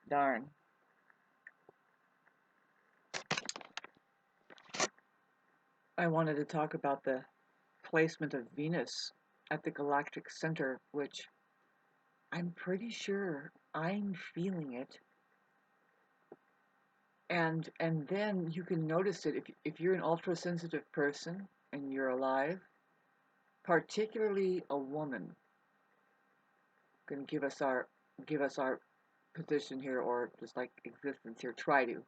Darn. I wanted to talk about the placement of Venus at the galactic center, which I'm pretty sure I'm feeling it. And then you can notice it if you're an ultra sensitive person and you're alive, particularly a woman. Can give us our position here, or just like existence here. Try to.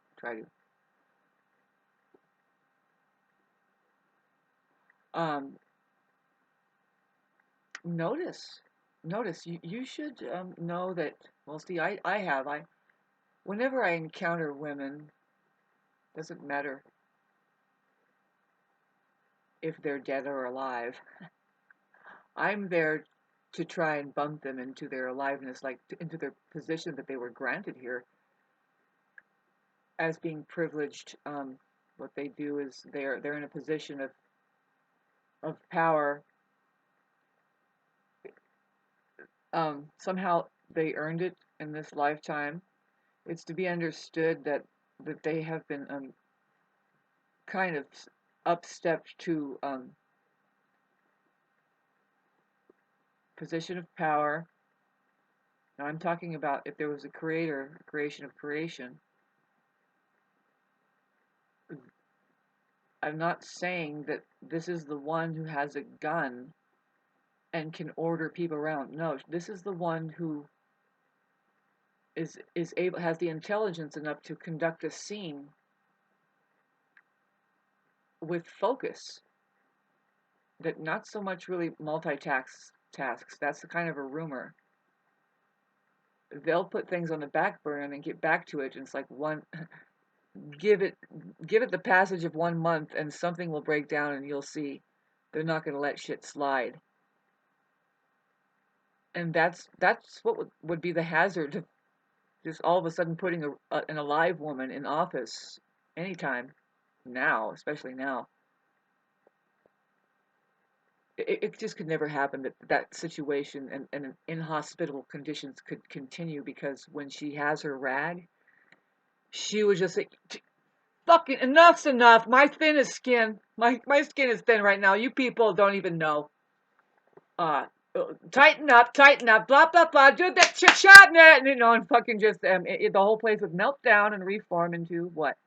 Um, notice you should know that. Well, see, I whenever I encounter women, doesn't matter if they're dead or alive, I'm there to try and bump them into their aliveness, like into their position that they were granted here as being privileged. What they do is they're in a position of power. Somehow they earned it in this lifetime. It's to be understood that they have been kind of upstepped to position of power. Now I'm talking about if there was a creator, a creation of creation. I'm not saying that this is the one who has a gun and can order people around. No, this is the one who is able, has the intelligence enough to conduct a scene with focus, that not so much really multitasks. That's the kind of a rumor. They'll put things on the back burner and then get back to it, and it's like one give it the passage of 1 month and something will break down and you'll see they're not going to let shit slide. And that's what would be the hazard of just all of a sudden putting an alive woman in office anytime now, especially now. It just could never happen that situation and inhospitable conditions could continue, because when she has her rag, she would just say, fucking enough's enough. My thin is skin. My skin is thin right now. You people don't even know. Tighten up, blah blah blah. Do that shit, and fucking just the whole place would melt down and reform into what?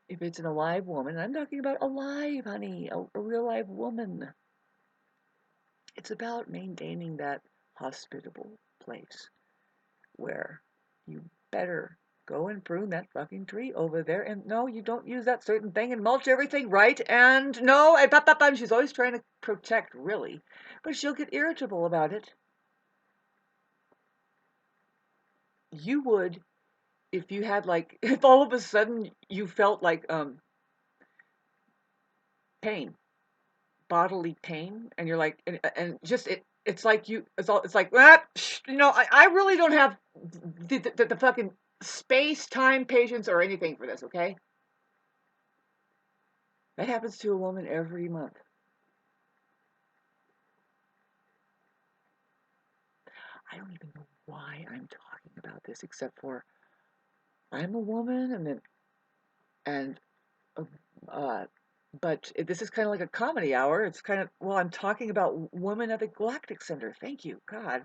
If it's an alive woman, I'm talking about alive, honey, a real live woman. It's about maintaining that hospitable place where you better go and prune that fucking tree over there. And no, you don't use that certain thing and mulch everything, right? And no, and she's always trying to protect, really, but she'll get irritable about it. You would if you had like if all of a sudden you felt like pain, bodily pain, and you're like and just it's like it's like ah, I really don't have the fucking space, time, patience, or anything for this, okay? That happens to a woman every month. I don't even know why I'm talking about this, except for I'm a woman, and uh, uh, but this is kind of like a comedy hour. It's kind of, well, I'm talking about women at the Galactic Center. Thank you, God.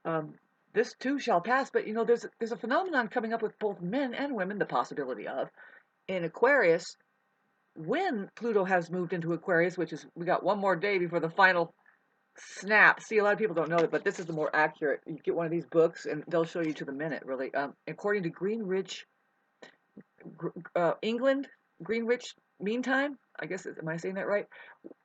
Um, this too shall pass, but there's a phenomenon coming up with both men and women, the possibility of in Aquarius, when Pluto has moved into Aquarius, which is, we got one more day before the final snap. See, a lot of people don't know it, but this is the more accurate. You get one of these books, and they'll show you to the minute, really. According to Greenwich, England, Greenwich Mean Time. I guess, am I saying that right?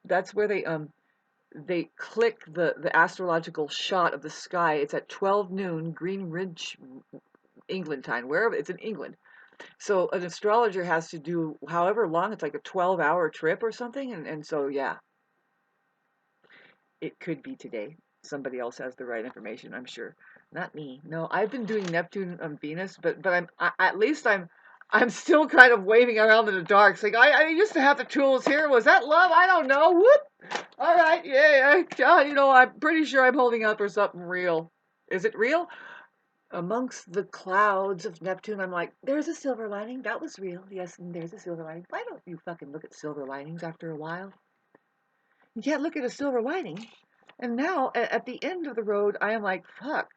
That's where they click the astrological shot of the sky. It's at 12 noon Greenwich, England time. Wherever it's in England. So an astrologer has to do however long, it's like a 12-hour trip or something, and so yeah, it could be today. Somebody else has the right information, I'm sure. Not me. No, I've been doing Neptune on Venus, but at least I'm still kind of waving around in the dark, saying I used to have the tools here. Was that love? I don't know. Whoop. All right, yeah, God, I'm pretty sure I'm holding up for something real. Is it real? amongst the clouds of Neptune, I'm like, there's a silver lining. That was real. Yes, and there's a silver lining. Why don't you fucking look at silver linings after a while? You can't look at a silver lining. And now, at the end of the road, I am like, fuck.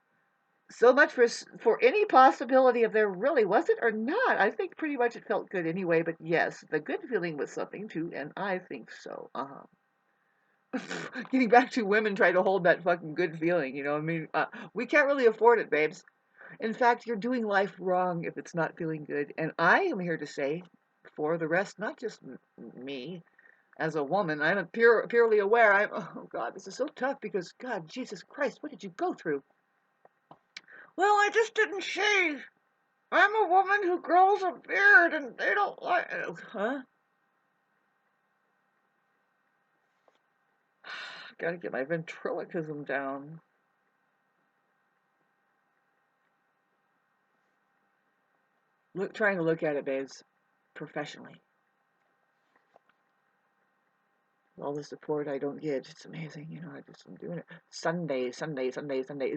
So much for any possibility of there really was it or not. I think pretty much it felt good anyway, but yes, the good feeling was something too, and I think so. Getting back to women trying to hold that fucking good feeling, you know, I mean, we can't really afford it, babes. In fact, you're doing life wrong if it's not feeling good. And I am here to say, for the rest, not just me, as a woman, I'm purely aware. Oh God, this is so tough because, God, Jesus Christ, what did you go through? Well, I just didn't shave. I'm a woman who grows a beard and they don't like it. Huh? Gotta get my ventriloquism down. Trying to look at it, babes, professionally. All the support I don't get, it's amazing. You know, I'm doing it. Sunday. Is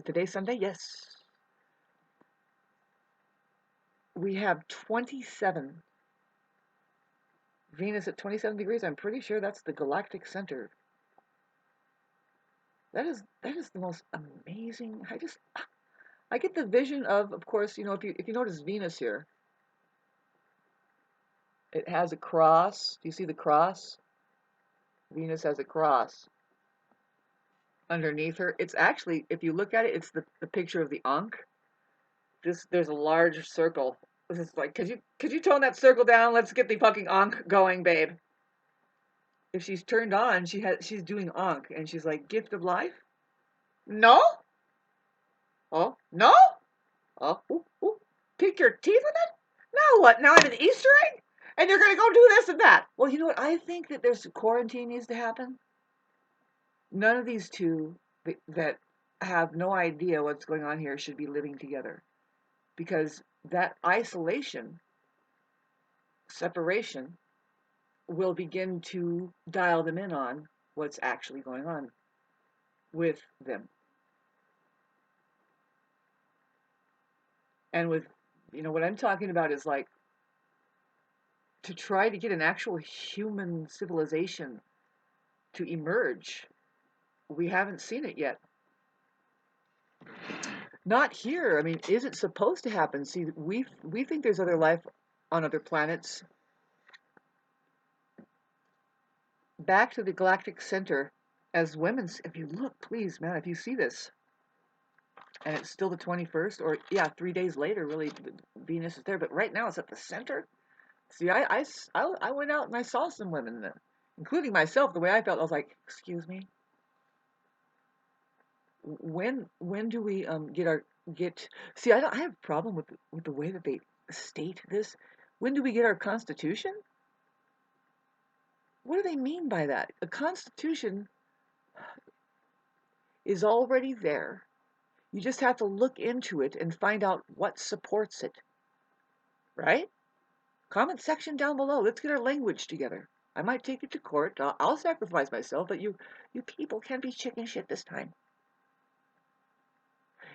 today Sunday? Yes. We have 27. Venus at 27 degrees. I'm pretty sure that's the galactic center. That is the most amazing. I get the vision of course, you know, if you notice Venus here, it has a cross. Do you see the cross? Venus has a cross underneath her. It's actually, if you look at it, it's the picture of the Ankh. There's a large circle. This is like, could you tone that circle down? Let's get the fucking Ankh going, babe. If she's turned on, she's doing Ankh, and she's like, gift of life? No? Oh, no? Oh, ooh, ooh. Pick your teeth with it? Now what? Now I'm an Easter egg? And you're gonna go do this and that. Well, you know what? I think that there's quarantine needs to happen. None of these two that have no idea what's going on here should be living together. Because that isolation, separation, will begin to dial them in on what's actually going on with them. And with, you know, what I'm talking about is like to try to get an actual human civilization to emerge. We haven't seen it yet. Not here. I mean, is it supposed to happen? See, we think there's other life on other planets. Back to the galactic center, as women, if you look, please, man, if you see this, and it's still the 21st, or yeah, 3 days later, really, Venus is there, but right now it's at the center. See, I went out and I saw some women, including myself. The way I felt, I was like, excuse me, when do we get? See, I have a problem with the way that they state this. When do we get our Constitution? What do they mean by that? A Constitution is already there. You just have to look into it and find out what supports it. Right? Comment section down below. Let's get our language together. I might take it to court. I'll sacrifice myself, but you people can't be chicken shit this time.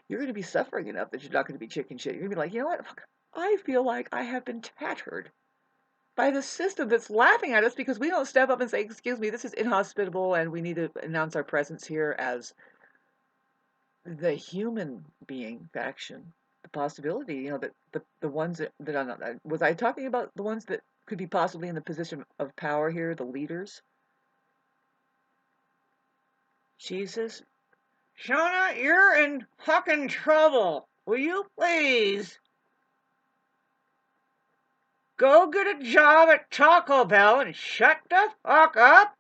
You're going to be suffering enough that you're not going to be chicken shit. You're going to be like, you know what? I feel like I have been tattered by the system that's laughing at us because we don't step up and say, excuse me, this is inhospitable and we need to announce our presence here as the human being faction. The possibility, you know, that the ones that I'm not, was I talking about the ones that could be possibly in the position of power here, the leaders? Jesus. Shauna, you're in fucking trouble. Will you please go get a job at Taco Bell and shut the fuck up?